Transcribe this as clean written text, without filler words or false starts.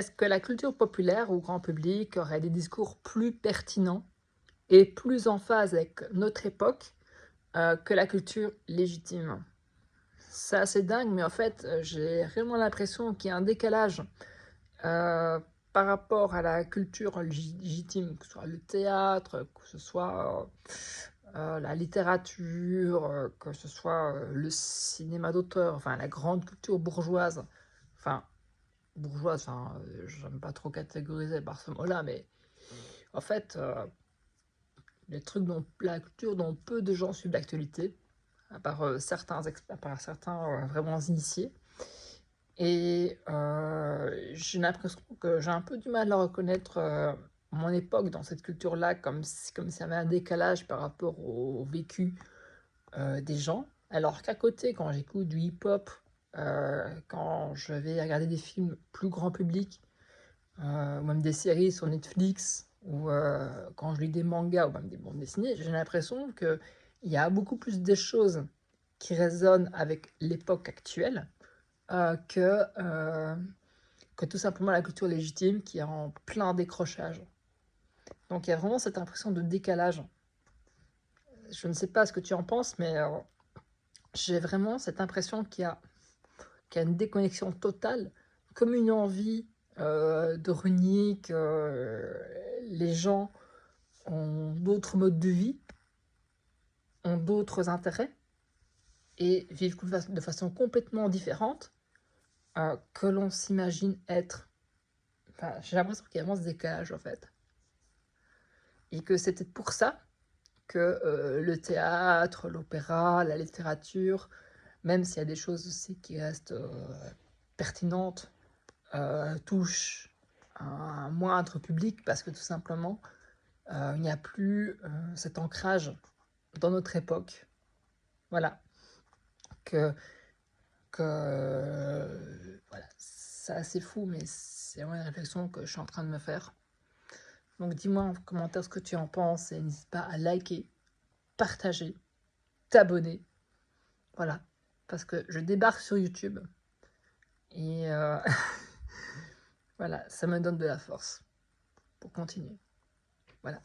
est-ce que la culture populaire ou grand public aurait des discours plus pertinents et plus en phase avec notre époque, que la culture légitime? C'est assez dingue, mais en fait, j'ai réellement l'impression qu'il y a un décalage, par rapport à la culture légitime, que ce soit le théâtre, que ce soit, la littérature, que ce soit, le cinéma d'auteur, enfin la grande culture bourgeoise. Enfin, bourgeoise, enfin, j'aime pas trop catégoriser par ce mot-là, mais en fait, les trucs dont la culture dont peu de gens suivent l'actualité, à part certains, vraiment initiés. Et j'ai l'impression que j'ai un peu du mal à reconnaître, mon époque dans cette culture-là, comme s'il y avait un décalage par rapport au vécu, des gens. Alors qu'à côté, quand j'écoute du hip-hop, quand je vais regarder des films plus grand public, ou même des séries sur Netflix, ou quand je lis des mangas ou même des bandes dessinées, j'ai l'impression qu'il y a beaucoup plus des choses qui résonnent avec l'époque actuelle, que tout simplement la culture légitime qui est en plein décrochage. Donc il y a vraiment cette impression de décalage. Je ne sais pas ce que tu en penses, mais j'ai vraiment cette impression qu'il y a une déconnexion totale, comme une envie, de renier que les gens ont d'autres modes de vie, ont d'autres intérêts et vivent de façon complètement différente, que l'on s'imagine être. Enfin, j'ai l'impression qu'il y a vraiment ce décalage en fait. Et que c'est peut-être pour ça que le théâtre, l'opéra, la littérature, même s'il y a des choses aussi qui restent pertinentes, touchent un moindre public parce que tout simplement, il n'y a plus cet ancrage dans notre époque. Voilà, que, voilà, c'est assez fou, mais c'est vraiment une réflexion que je suis en train de me faire. Donc dis-moi en commentaire ce que tu en penses et n'hésite pas à liker, partager, t'abonner. Voilà, parce que je débarque sur YouTube et voilà, ça me donne de la force pour continuer. Voilà.